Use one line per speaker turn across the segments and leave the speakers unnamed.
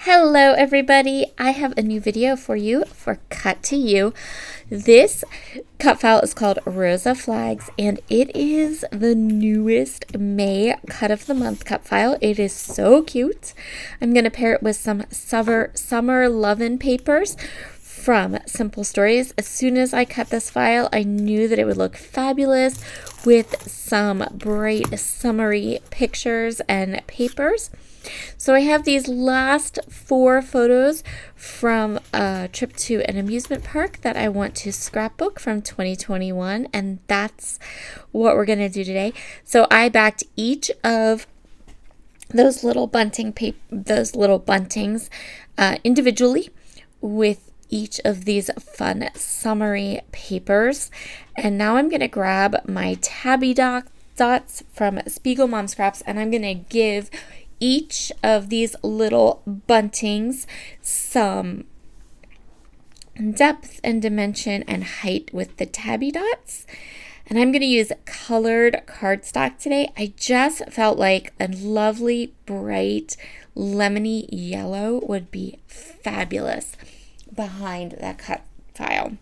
Hello everybody, I have a new video for you for Cut to You. This cut file is called Rosa Flags and it is the newest May cut of the month cut file. It is so cute. I'm going to pair it with some summer lovin' papers from Simple Stories. As soon as I cut this file, I knew that it would look fabulous with some bright summery pictures and papers. So I have these last 4 photos from a trip to an amusement park that I want to scrapbook from 2021, and that's what we're going to do today. So I backed each of those little buntings individually with each of these fun summery papers. And now I'm going to grab my tabby dots from Spiegel Mom Scraps, and I'm going to give each of these little buntings some depth and dimension and height with the tabby dots. And I'm going to use colored cardstock today. I just felt like a lovely, bright, lemony yellow would be fabulous behind that cut file.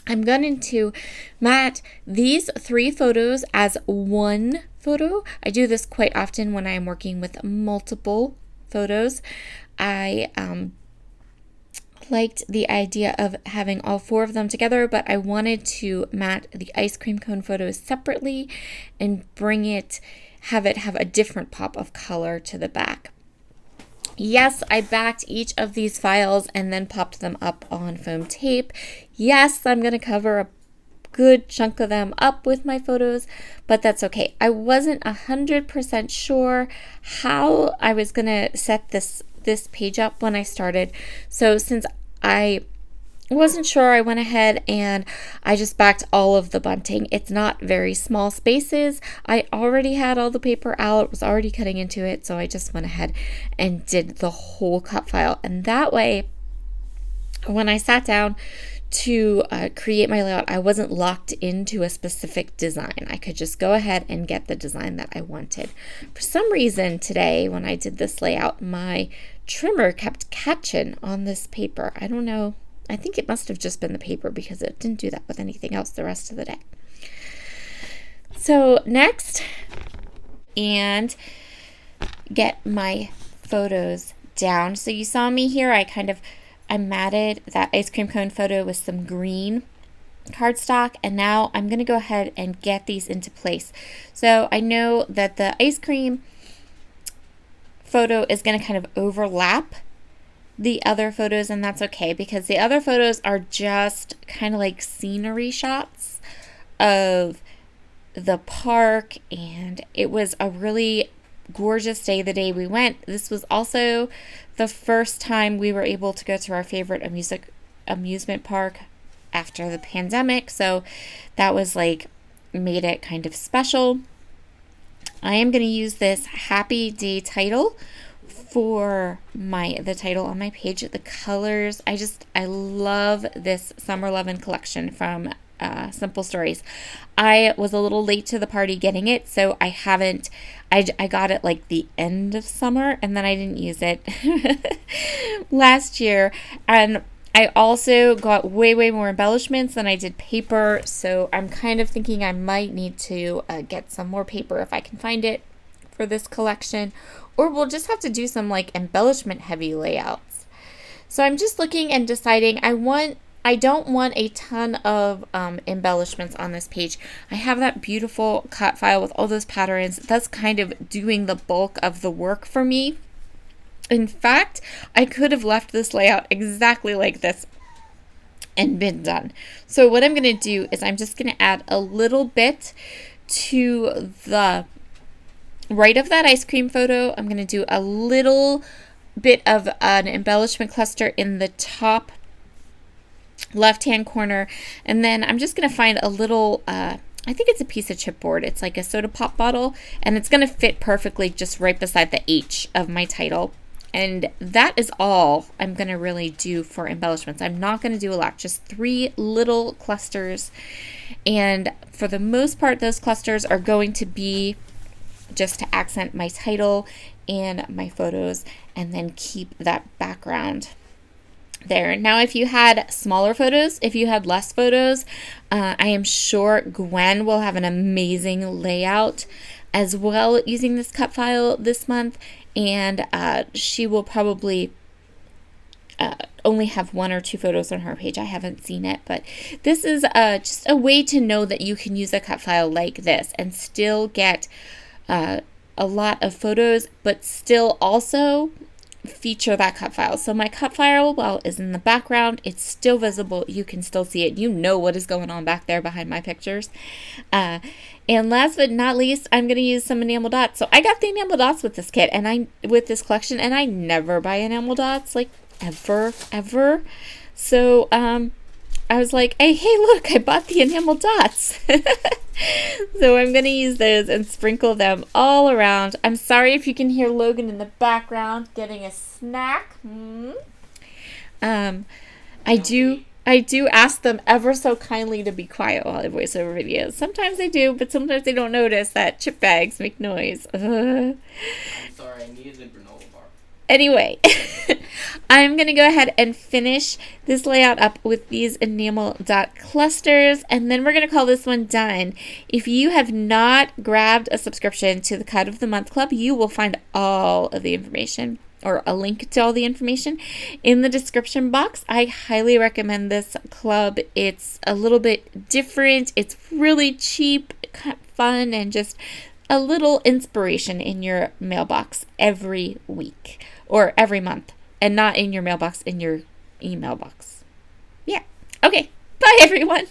I'm going to mat these 3 photos as one photo. I do this quite often when I'm working with multiple photos. I liked the idea of having all 4 of them together, but I wanted to mat the ice cream cone photos separately and have it have a different pop of color to the back. Yes, I backed each of these files and then popped them up on foam tape. Yes, I'm going to cover a good chunk of them up with my photos, but that's okay. I wasn't 100% sure how I was going to set this page up when I started. So since I wasn't sure, I went ahead and I just backed all of the bunting. It's not very small spaces. I already had all the paper out, was already cutting into it, so I just went ahead and did the whole cut file. And that way, when I sat down to create my layout, I wasn't locked into a specific design. I could just go ahead and get the design that I wanted. For some reason today, when I did this layout, my trimmer kept catching on this paper. I don't know. I think it must have just been the paper because it didn't do that with anything else the rest of the day. So next, and get my photos down. So you saw me here. I matted that ice cream cone photo with some green cardstock, and now I'm going to go ahead and get these into place. So I know that the ice cream photo is going to kind of overlap the other photos, and that's okay because the other photos are just kind of like scenery shots of the park, and it was a really gorgeous day the day we went. This was also the first time we were able to go to our favorite amusement park after the pandemic, so that was made it kind of special. I am going to use this Happy Day title for the title on my page. The colors, I love this Summer Lovin' collection from Simple Stories. I was a little late to the party getting it, so I got it the end of summer, and then I didn't use it last year. And I also got way more embellishments than I did paper, so I'm kind of thinking I might need to get some more paper if I can find it for this collection, or we'll just have to do some embellishment heavy layouts. So I'm just looking and deciding. I don't want a ton of embellishments on this page. I have that beautiful cut file with all those patterns. That's kind of doing the bulk of the work for me. In fact, I could have left this layout exactly like this and been done. So what I'm going to do is I'm just going to add a little bit to the right of that ice cream photo. I'm going to do a little bit of an embellishment cluster in the top left-hand corner, and then I'm just going to find a little, I think it's a piece of chipboard. It's like a soda pop bottle, and it's going to fit perfectly just right beside the H of my title. And that is all I'm going to really do for embellishments. I'm not going to do a lot, just 3 little clusters. And for the most part, those clusters are going to be just to accent my title in my photos and then keep that background there. Now, if you had smaller photos, if you had less photos, I am sure Gwen will have an amazing layout as well using this cut file this month, and she will probably only have 1 or 2 photos on her page. I haven't seen it, but this is just a way to know that you can use a cut file like this and still get a lot of photos, but still also feature that cut file. So my cut file, while is in the background, it's still visible. You can still see it. You know what is going on back there behind my pictures. And last but not least, I'm going to use some enamel dots. So I got the enamel dots with this kit and with this collection, and I never buy enamel dots, like ever. So I was like, hey, look, I bought the enamel dots. So I'm going to use those and sprinkle them all around. I'm sorry if you can hear Logan in the background getting a snack. I do ask them ever so kindly to be quiet while I voice over videos. Sometimes they do, but sometimes they don't notice that chip bags make noise.
I'm sorry, I needed a granola bar.
Anyway, I'm going to go ahead and finish this layout up with these enamel dot clusters, and then we're going to call this one done. If you have not grabbed a subscription to the Cut of the Month Club, you will find all of the information, or a link to all the information, in the description box. I highly recommend this club. It's a little bit different. It's really cheap, fun, and just a little inspiration in your mailbox every week or every month, and not in your mailbox, in your email box. Yeah. Okay. Bye, everyone.